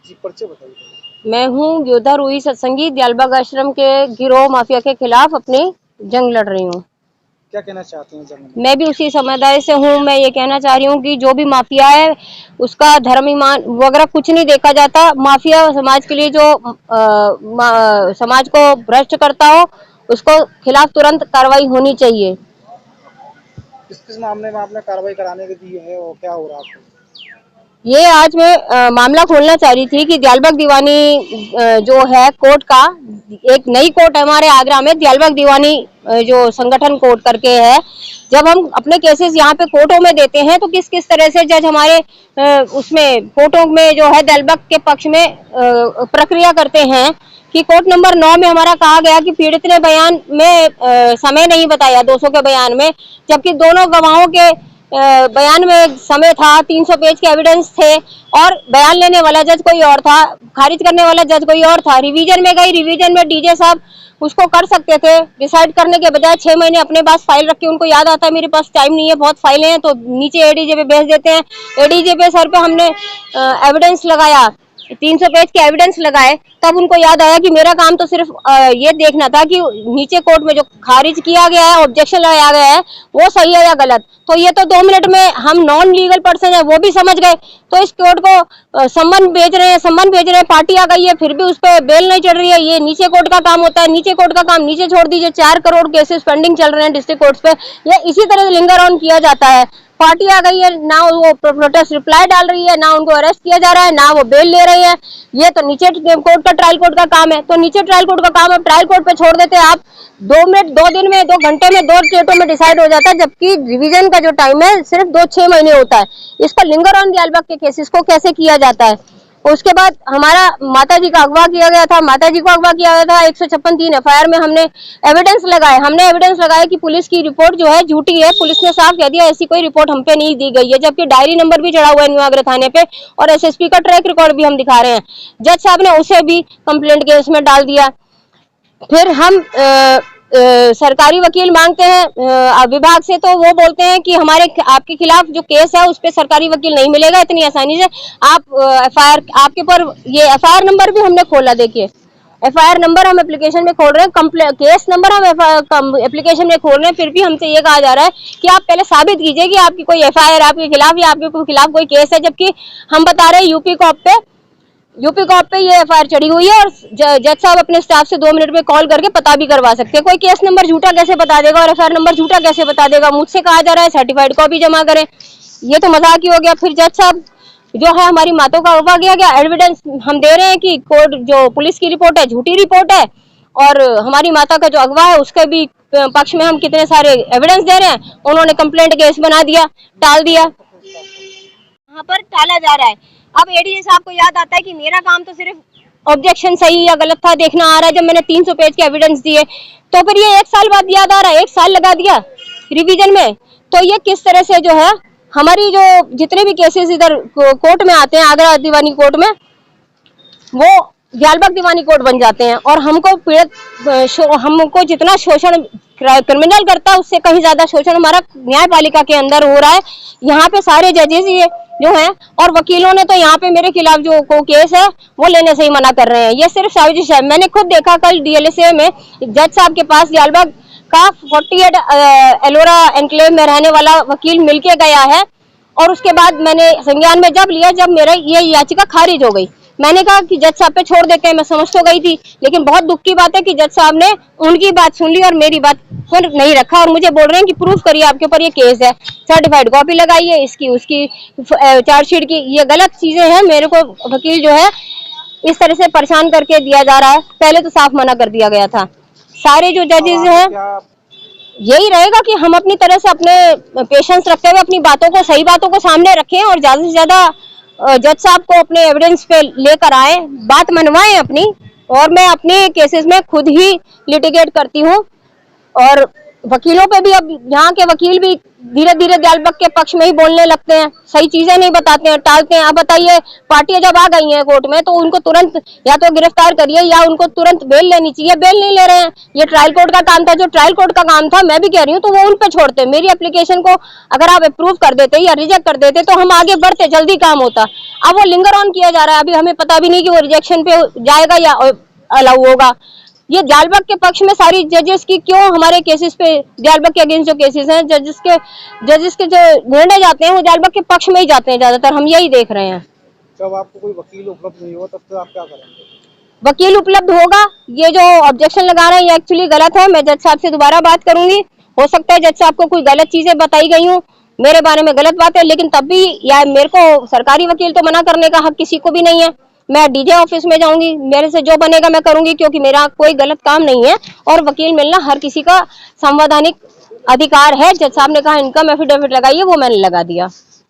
जी, परिचय बताइए। मैं हूँ योद्धा रूही सत्संगी, दयालबाग आश्रम के गिरोह माफिया के खिलाफ अपनी जंग लड़ रही हूँ। क्या कहना चाहते हैं जंग में? मैं भी उसी समुदाय से हूँ। मैं ये कहना चाह रही हूँ कि जो भी माफिया है उसका धर्म ईमान वगैरह कुछ नहीं देखा जाता। माफिया समाज के लिए जो समाज को भ्रष्ट करता हो उसको खिलाफ तुरंत कार्रवाई होनी चाहिए। किस मामले में आपने कार्रवाई कराने के दी है और क्या हो रहा है? ये आज मैं मामला खोलना चाह रही थी कि दयालबाग दीवानी जो है कोर्ट का एक नई कोर्ट है हमारे आगरा में, दयालबाग दीवानी जो संगठन कोर्ट करके है। जब हम अपने केसेस यहाँ पे कोर्टों में देते हैं तो किस किस तरह से जज हमारे उसमें कोर्टों में जो है दयालबाग के पक्ष में प्रक्रिया करते हैं कि कोर्ट नंबर 9 में हमारा कहा गया कि पीड़ित ने बयान में समय नहीं बताया 200 के बयान में, जबकि दोनों गवाहों के बयान में समय था, 300 पेज के एविडेंस थे और बयान लेने वाला जज कोई और था, खारिज करने वाला जज कोई और था। रिवीजन में गई, रिवीजन में डीजे साहब उसको कर सकते थे, डिसाइड करने के बजाय 6 महीने अपने पास फाइल रख के उनको याद आता है मेरे पास टाइम नहीं है, बहुत फाइलें हैं, तो नीचे एडीजे पे भेज देते हैं। एडीजे पे सर पे हमने एविडेंस लगाया, 300 पेज के एविडेंस लगाए, तब उनको याद आया कि मेरा काम तो सिर्फ ये देखना था कि नीचे कोर्ट में जो खारिज किया गया है, ऑब्जेक्शन लगाया गया है, वो सही है या गलत। तो ये तो 2 मिनट में हम नॉन लीगल पर्सन है वो भी समझ गए। तो इस कोर्ट को सम्मन भेज रहे हैं, पार्टी आ गई है, फिर भी उस पर बेल नहीं चढ़ रही है। ये नीचे कोर्ट का काम होता है, नीचे कोर्ट का काम नीचे छोड़ दीजिए। 4 करोड़ केसेस पेंडिंग चल रहे हैं डिस्ट्रिक्ट कोर्ट पे, ये इसी तरह से लिंगर ऑन किया जाता है। पार्टी आ गई है, ना वो प्रोटेस्ट रिप्लाई डाल रही है, ना उनको अरेस्ट किया जा रहा है, ना वो बेल ले रहे हैं। ये तो नीचे कोर्ट का, ट्रायल कोर्ट का काम है, तो नीचे ट्रायल कोर्ट का काम अब ट्रायल कोर्ट पे छोड़ देते हैं आप। 2 मिनट, 2 दिन में, 2 घंटे में, 2 स्टेटों में डिसाइड हो जाता है, जबकि रिवीजन का जो टाइम है सिर्फ 2-6 महीने होता है। इस पर लिंगर ऑन दयालबाग के केसेस को कैसे किया जाता है। उसके बाद हमारा माताजी का अगवा किया गया था, माताजी को अगवा किया गया था। 156(3) एफआईआर में हमने एविडेंस लगाए कि पुलिस की रिपोर्ट जो है झूठी है। पुलिस ने साफ कह दिया ऐसी कोई रिपोर्ट हम पे नहीं दी गई है, जबकि डायरी नंबर भी चढ़ा हुआ है न्यू आगरा थाने पे और एसएसपी का ट्रैक रिकॉर्ड भी हम दिखा रहे हैं। जज साहब ने उसे भी कंप्लेंट केस में डाल दिया। फिर हम सरकारी वकील मांगते हैं विभाग से, तो वो बोलते हैं कि आपके खिलाफ जो केस है उस पे सरकारी वकील नहीं मिलेगा इतनी आसानी से। आप एफआईआर आपके पर, ये एफआईआर नंबर भी हमने खोला, देखिए एफआईआर नंबर हम एप्लीकेशन में खोल रहे हैं, केस नंबर हम एप्लीकेशन में खोल रहे हैं, फिर भी हमसे ये कहा जा रहा है कि आप पहले साबित कीजिए कि आपकी कोई एफआईआर आपके खिलाफ या आपके खिलाफ कोई केस है, जबकि हम बता रहे हैं यूपी कॉप पे ये एफआईआर चढ़ी हुई है और जज साहब अपने स्टाफ से 2 मिनट में कॉल करके पता भी करवा सकते हैं। कोई केस नंबर झूठा कैसे बता देगा और एफआईआर नंबर झूठा कैसे बता देगा। मुझसे कहा जा रहा है सर्टिफाइड कॉपी जमा करें, ये तो मजाक ही हो गया। फिर जज साहब जो है हमारी मातों का अगवा किया गया, एविडेंस हम दे रहे हैं कि कोर्ट जो पुलिस की रिपोर्ट है झूठी रिपोर्ट है और हमारी माता का जो अगवा है उसके भी पक्ष में हम कितने सारे एविडेंस दे रहे हैं। उन्होंने कंप्लेंट केस बना दिया, टाल दिया, यहाँ पर टाला जा रहा है। अब एडीजे साहब को याद आता है कि मेरा काम तो सिर्फ ऑब्जेक्शन सही या गलत था देखना आ रहा है, जब मैंने 300 पेज के एविडेंस दिए, तो फिर ये 1 साल बाद याद आ रहा है, 1 साल लगा दिया रिवीजन में। तो ये किस तरह से जो है हमारी जो जितने भी केसेस इधर कोर्ट में आते हैं, आगरा दीवानी कोर्ट में, वो दयालबाग दीवानी कोर्ट बन जाते हैं और हमको हमको जितना शोषण क्रिमिनल करता है उससे कहीं ज्यादा शोषण हमारा न्यायपालिका के अंदर हो रहा है। यहाँ पे सारे जजेस ये जो है और वकीलों ने तो यहाँ पे मेरे खिलाफ जो केस है वो लेने से ही मना कर रहे हैं। ये सिर्फ साजिश है। मैंने खुद देखा कल डीएलएसए में जज साहब के पास दयालबाग का 48 एलोरा एनक्लेव में रहने वाला वकील मिलके गया है और उसके बाद मैंने संज्ञान में जब लिया, जब मेरा ये याचिका खारिज हो गई, मैंने कहा कि जज साहब पे छोड़ देते हैं, मैं समझ तो गई थी, लेकिन बहुत दुख की बात है कि जज साहब ने उनकी बात सुन ली और मेरी बात को नहीं रखा और मुझे बोल रहे हैं कि प्रूफ करिए आपके ऊपर ये केस है, सर्टिफाइड कॉपी लगाइए इसकी उसकी चार्जशीट की। ये गलत चीजें हैं। मेरे को वकील जो है इस तरह से परेशान करके दिया जा रहा है, पहले तो साफ मना कर दिया गया था। सारे जो जजेस हैं यही रहेगा कि हम अपनी तरह से अपने पेशेंस रखते हुए अपनी बातों को, सही बातों को सामने रखें और ज्यादा से ज्यादा जज साहब को अपने एविडेंस पे लेकर आए, बात मनवाएं अपनी। और मैं अपने केसेस में खुद ही लिटिगेट करती हूँ और वकीलों पे भी, अब यहाँ के वकील भी धीरे धीरे दयालबग के पक्ष में ही बोलने लगते हैं, सही चीजें नहीं बताते हैं, टालते हैं। अब बताइए, पार्टियां जब आ गई हैं कोर्ट में तो उनको तुरंत या तो गिरफ्तार करिए या उनको तुरंत बेल लेनी चाहिए, बेल नहीं ले रहे हैं। ये ट्रायल कोर्ट का काम था, जो ट्रायल कोर्ट का काम था मैं भी कह रही हूँ तो वो उन पे छोड़ते। मेरी एप्लीकेशन को अगर आप अप्रूव कर देते या रिजेक्ट कर देते तो हम आगे बढ़ते, जल्दी काम होता। अब वो लिंगर ऑन किया जा रहा है, अभी हमें पता भी नहीं कि वो रिजेक्शन पे जाएगा या अलाउ होगा। ये दयालबग के पक्ष में सारी जजेस की क्यों हमारे केसेस पे, दयालबग के अगेंस्ट जो केसेस हैं, जजेस के जो निर्णय जाते हैं वो दयालबग के पक्ष में ही जाते हैं ज्यादातर, हम यही देख रहे हैं। जब आपको कोई वकील उपलब्ध नहीं होगा तब तक आप क्या करेंगे? वकील उपलब्ध होगा, ये जो ऑब्जेक्शन लगा रहे हैं ये एक्चुअली गलत है। मैं जज साहब से दोबारा बात करूंगी, हो सकता है जज साहब को कोई गलत चीजें बताई गई हूँ, मेरे बारे में गलत बात है, लेकिन तब भी या मेरे को सरकारी वकील तो मना करने का हक किसी को भी नहीं है। मैं डीजे ऑफिस में जाऊंगी, मेरे से जो बनेगा मैं करूंगी, क्योंकि मेरा कोई गलत काम नहीं है और वकील मिलना हर किसी का संवैधानिक अधिकार है। जज साहब ने कहा इनकम एफिडेविट लगाइए, वो मैंने लगा दिया।